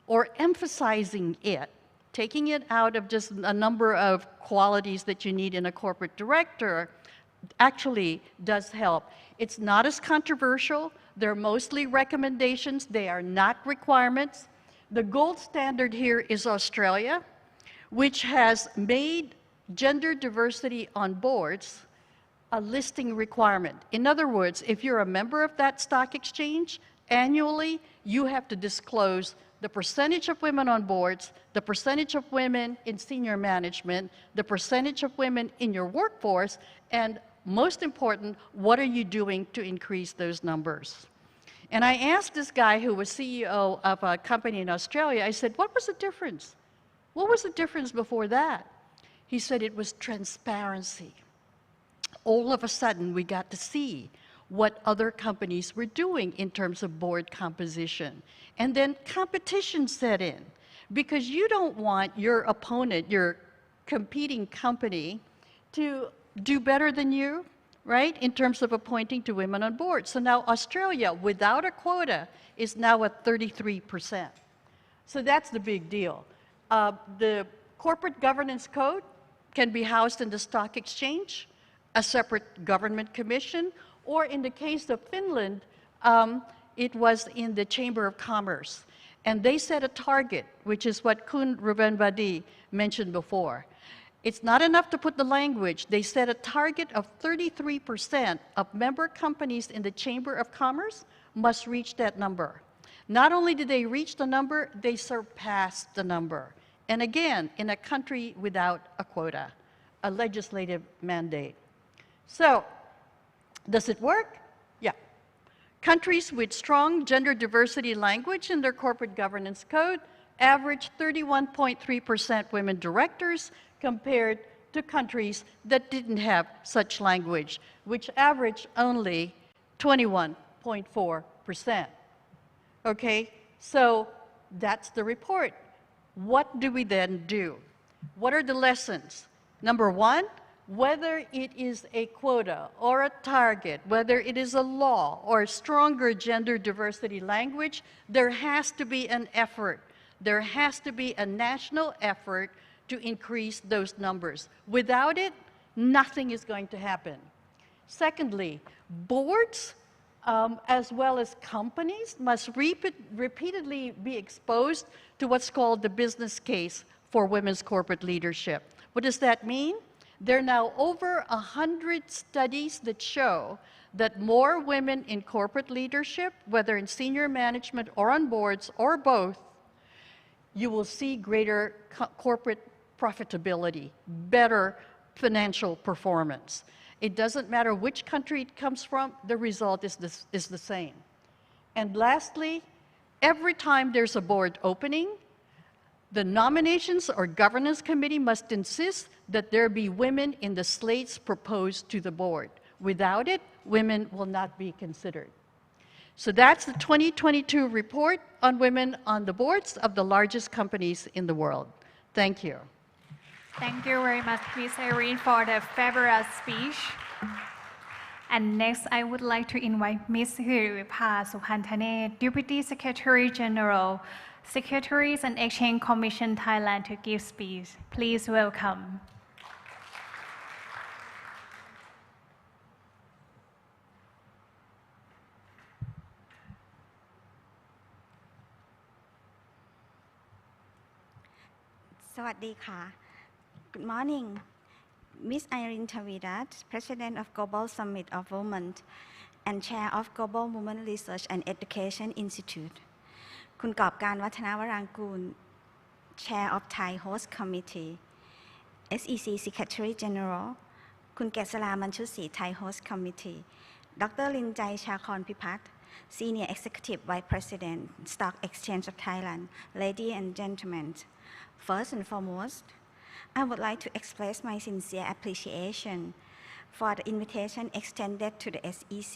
or emphasizing it, taking it out of just a number of qualities that you need in a corporate director, actually does help. It's not as controversial. They're mostly recommendations. They are not requirements. The gold standard here is Australia, which has made gender diversity on boards a listing requirement. In other words, if you're a member of that stock exchange, annually you have to disclose the percentage of women on boards, the percentage of women in senior management, the percentage of women in your workforce, and most important, what are you doing to increase those numbers? And I asked this guy who was CEO of a company in Australia, I said, what was the difference? What was the difference before that? He said it was transparency. All of a sudden, we got to see what other companies were doing in terms of board composition. And then competition set in, because you don't want your opponent, your competing company, to do better than you, right, in terms of appointing to women on board. So now Australia, without a quota, is now at 33%. So that's the big deal. The corporate governance code can be housed in the stock exchange, a separate government commission, or in the case of Finland, it was in the Chamber of Commerce. And they set a target, which is what Kun Rubenbadi mentioned before. It's not enough to put the language. They set a target of 33% of member companies in the Chamber of Commerce must reach that number. Not only did they reach the number, they surpassed the number. And again, in a country without a quota, a legislative mandate. So, does it work? Yeah. Countries with strong gender diversity language in their corporate governance code average 31.3% women directors compared to countries that didn't have such language, which average only 21.4%. Okay, so that's the report. What do we then do? What are the lessons? Number one, whether it is a quota or a target, whether it is a law or a stronger gender diversity language, there has to be an effort. There has to be a national effort to increase those numbers. Without it, nothing is going to happen. Secondly, boards as well as companies must repeatedly be exposed to what's called the business case for women's corporate leadership. What does that mean? There are now over 100 studies that show that more women in corporate leadership, whether in senior management or on boards or both, you will see greater corporate profitability, better financial performance. It doesn't matter which country it comes from, the result is the same. And lastly, every time there's a board opening, the nominations or governance committee must insist that there be women in the slates proposed to the board. Without it, women will not be considered. So that's the 2022 report on women on the boards of the largest companies in the world. Thank you. Thank you very much, Ms. Irene, for the fabulous speech. And next, I would like to invite Ms. Hiripa Sukhantane, Deputy Secretary General, Secretaries and Exchange Commission Thailand, to give speech. Please welcome. Good morning. Ms. Irene Tavidat, President of Global Summit of Women and Chair of Global Women Research and Education Institute. คุณกอบการวัฒนวรางกูล Chair of Thai Host Committee, SEC Secretary General คุณเกษรามันชุศรี Thai Host Committee, Dr. ลินใจชาคอนพิพัฒน์ Senior Executive Vice President, Stock Exchange of Thailand. Ladies and gentlemen, first and foremost, I would like to express my sincere appreciation for the invitation extended to the SEC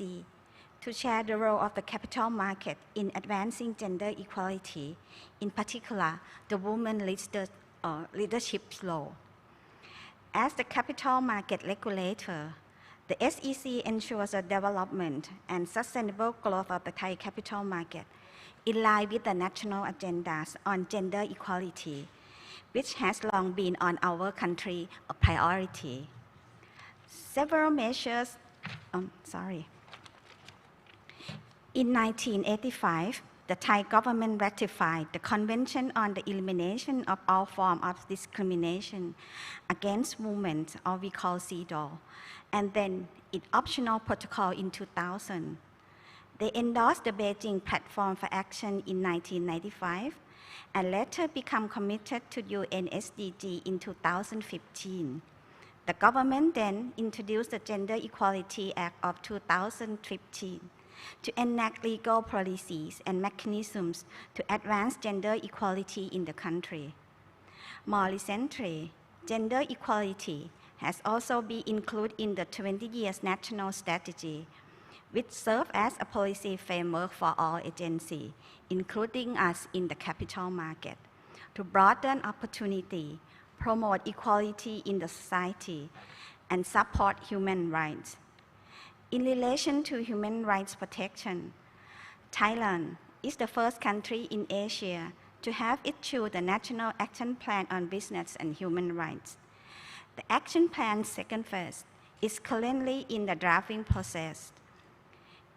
to share the role of the capital market in advancing gender equality, in particular, the women leadership role. As the capital market regulator, the SEC ensures the development and sustainable growth of the Thai capital market in line with the national agendas on gender equality, which has long been on our country a priority. Several measures, In 1985, the Thai government ratified the Convention on the Elimination of All Forms of Discrimination against Women, or we call CEDAW, and then its optional protocol in 2000. They endorsed the Beijing Platform for Action in 1995 and later become committed to UN SDG in 2015. The government then introduced the Gender Equality Act of 2015 to enact legal policies and mechanisms to advance gender equality in the country. More recently, gender equality has also been included in the 20 years national strategy, which serves as a policy framework for all agencies, including us in the capital market, to broaden opportunity, promote equality in the society, and support human rights. In relation to human rights protection, Thailand is the first country in Asia to have issued the National Action Plan on Business and Human Rights. The action plan's second phase is currently in the drafting process.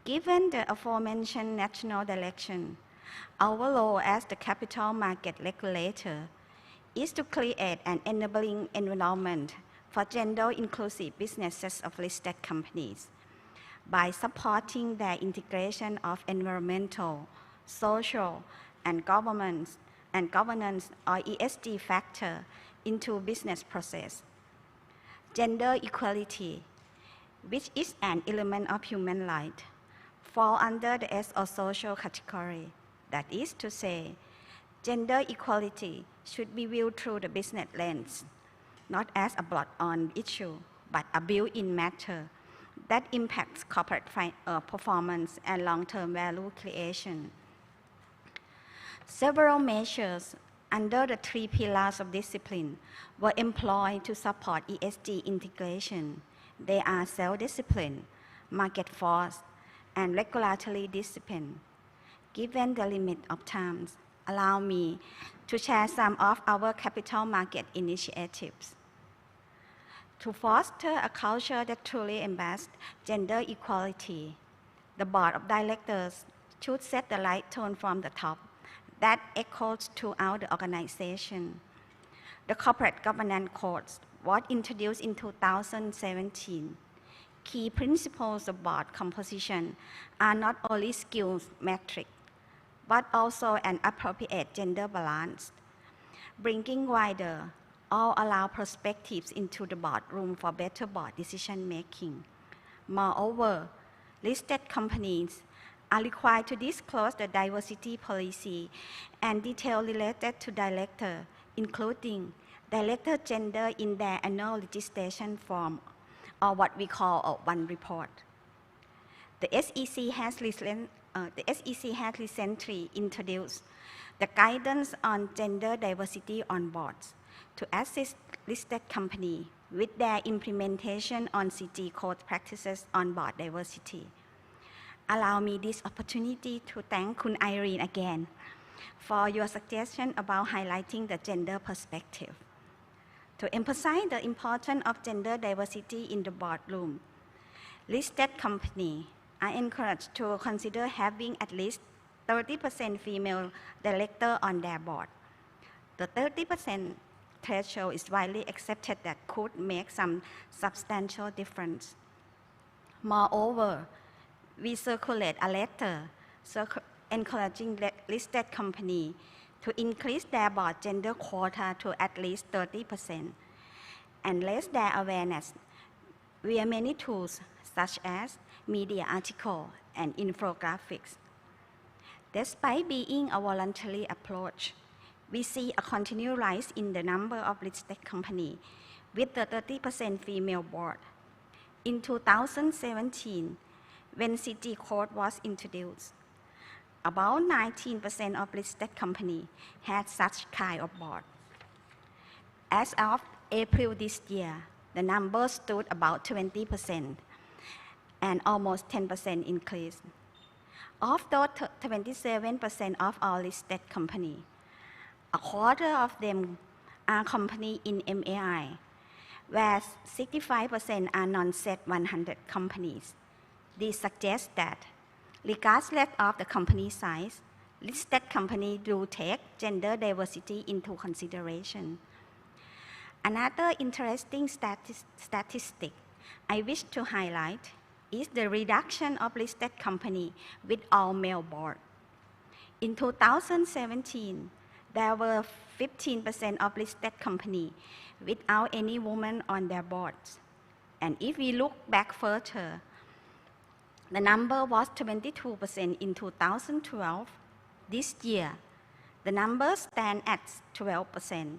Given the aforementioned national direction, our role as the capital market regulator is to create an enabling environment for gender-inclusive businesses of listed companies by supporting their integration of environmental, social, and governance or ESG factor into business process. Gender equality, which is an element of human right, fall under the S or social category. That is to say, gender equality should be viewed through the business lens, not as a blot-on issue, but a built-in matter that impacts corporate performance and long-term value creation. Several measures under the 3 pillars of discipline were employed to support ESG integration. They are self-discipline, market force, and regulatory discipline. Given the limit of time, allow me to share some of our capital market initiatives. To foster a culture that truly embeds gender equality, the board of directors should set the right tone from the top that echoes throughout the organization. The Corporate Governance Code was introduced in 2017. Key principles of board composition are not only skills metric, but also an appropriate gender balance, bringing wider all-around perspectives into the boardroom for better board decision-making. Moreover, listed companies are required to disclose the diversity policy and details related to director, including director gender in their annual registration form, or what we call a one report. The SEC has recently introduced the guidance on gender diversity on boards to assist listed companies with their implementation on CG code practices on board diversity. Allow me this opportunity to thank Kun Irene again for your suggestion about highlighting the gender perspective. To emphasize the importance of gender diversity in the boardroom, listed companies are encouraged to consider having at least 30% female directors on their board. The 30% threshold is widely accepted that could make some substantial difference. Moreover, we circulate a letter encouraging listed companies to increase their board gender quota to at least 30% and raise their awareness via many tools such as media articles and infographics. Despite being a voluntary approach, we see a continued rise in the number of listed companies with the 30% female board. In 2017, when CG Code was introduced, about 19% of listed companies had such kind of board. As of April this year, the number stood about 20% and almost 10% increase. Of those 27% of all listed companies, a quarter of them are companies in MAI, where 65% are non-set 100 companies. This suggests that, regardless of the company size, listed companies do take gender diversity into consideration. Another interesting statistic I wish to highlight is the reduction of listed companies with all-male board. In 2017, there were 15% of listed companies without any woman on their boards. And if we look back further, the number was 22% in 2012. This year, the number stands at 12%.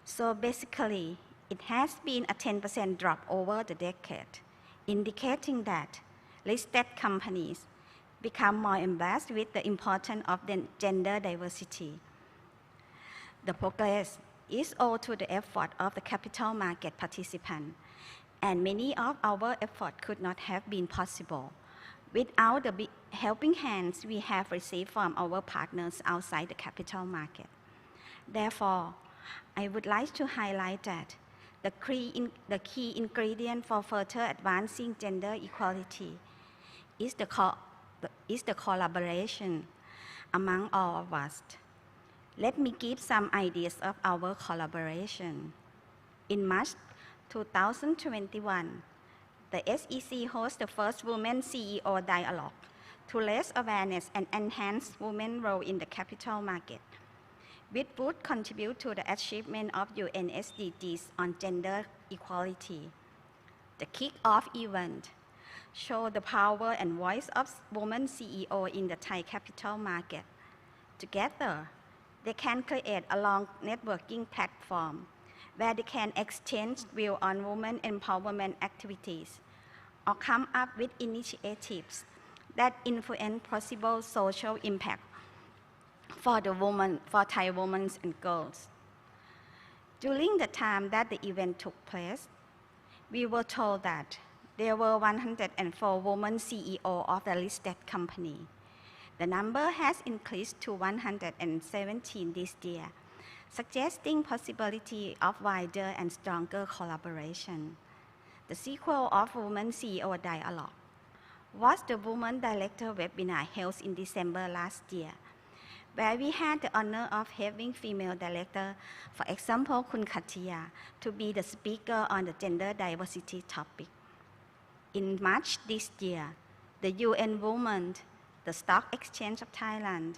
So basically, it has been a 10% drop over the decade, indicating that listed companies become more embarrassed with the importance of the gender diversity. The progress is owed to the effort of the capital market participants, and many of our efforts could not have been possible without the helping hands we have received from our partners outside the capital market. Therefore, I would like to highlight that the key ingredient for further advancing gender equality is the collaboration among all of us. Let me give some ideas of our collaboration. In March 2021, the SEC hosts the first Women CEO Dialogue to raise awareness and enhance women's role in the capital market, which would contribute to the achievement of UN SDGs on gender equality. The kick-off event showed the power and voice of women CEO in the Thai capital market. Together, they can create a long networking platform where they can exchange views on women empowerment activities or come up with initiatives that influence possible social impact for Thai women and girls. During the time that the event took place, we were told that there were 104 women CEO of the listed company. The number has increased to 117 this year, suggesting possibility of wider and stronger collaboration. The sequel of Women CEO Dialogue was the Women Director webinar held in December last year, where we had the honor of having female director, for example, Kun Katia, to be the speaker on the gender diversity topic. In March this year, the UN Women, the Stock Exchange of Thailand,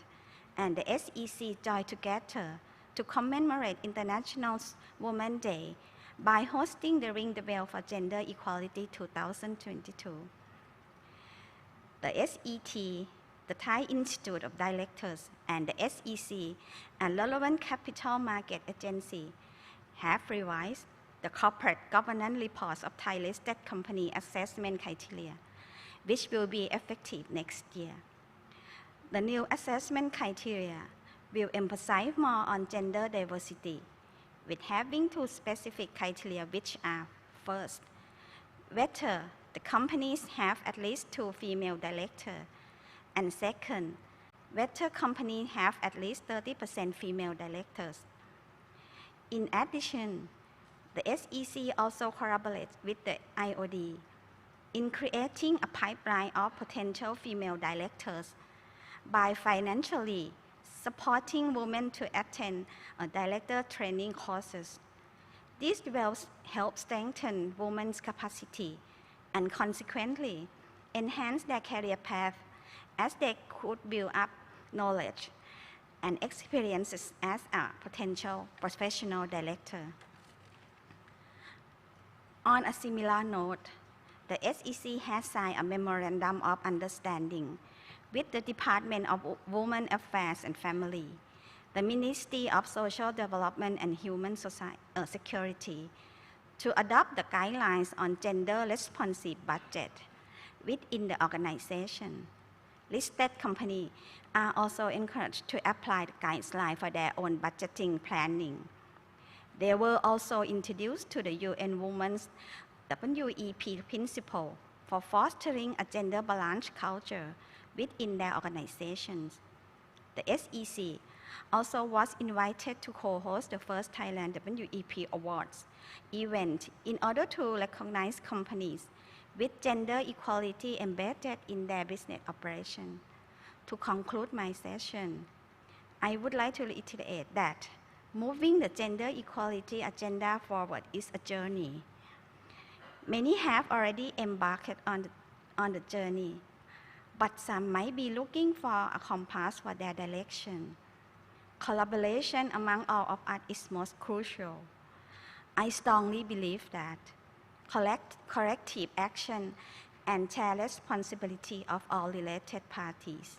and the SEC joined together to commemorate International Women's Day by hosting the Ring the Bell for Gender Equality 2022. The SET, the Thai Institute of Directors, and the SEC and relevant capital market agency have revised the corporate governance reports of Thai listed company assessment criteria, which will be effective next year. The new assessment criteria will emphasize more on gender diversity, with having two specific criteria, which are: first, whether the companies have at least 2 female directors, and second, whether companies have at least 30% female directors. In addition, the SEC also collaborates with the IOD in creating a pipeline of potential female directors by financially supporting women to attend director training courses. This will help strengthen women's capacity and consequently enhance their career path as they could build up knowledge and experiences as a potential professional director. On a similar note, the SEC has signed a memorandum of understanding with the Department of Women Affairs and Family, the Ministry of Social Development and Human Security, to adopt the guidelines on gender-responsive budget within the organization. Listed companies are also encouraged to apply the guidelines for their own budgeting planning. They were also introduced to the UN Women's WEP principle for fostering a gender-balanced culture within their organizations. The SEC also was invited to co-host the first Thailand WEP Awards event in order to recognize companies with gender equality embedded in their business operation. To conclude my session, I would like to reiterate that moving the gender equality agenda forward is a journey. Many have already embarked on the journey, but some might be looking for a compass for their direction. Collaboration among all of us is most crucial. I strongly believe that collective action and shared responsibility of all related parties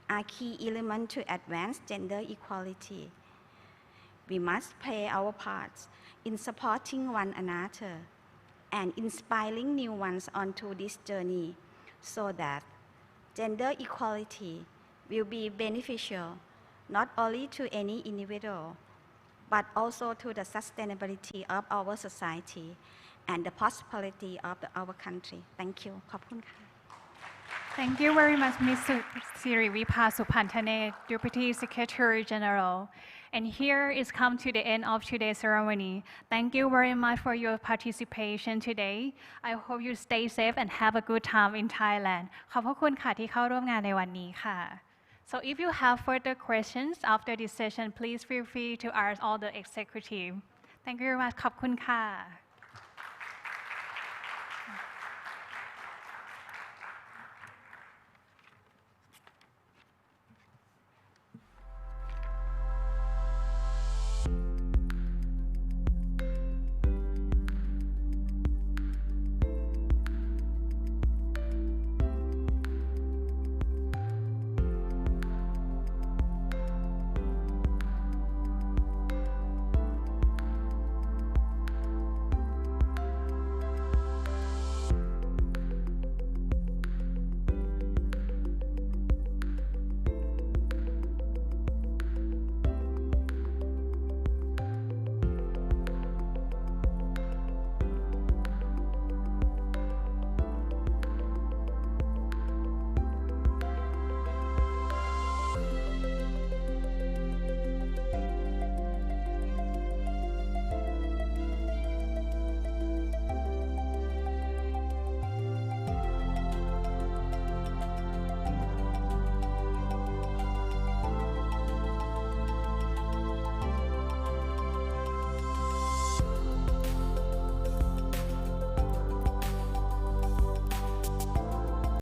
are key elements to advance gender equality. We must play our parts in supporting one another and inspiring new ones onto this journey so that gender equality will be beneficial not only to any individual, but also to the sustainability of our society and the prosperity of our country. Thank you. ขอบคุณค่ะ Thank you very much, Ms. Sirivipa Supantane, Deputy Secretary General. And here is come to the end of today's ceremony. Thank you very much for your participation today. I hope you stay safe and have a good time in Thailand. ขอบพระคุณค่ะที่เข้าร่วมงานในวันนี้ค่ะ So if you have further questions after this session, please feel free to ask all the executive. Thank you very much. ขอบคุณค่ะ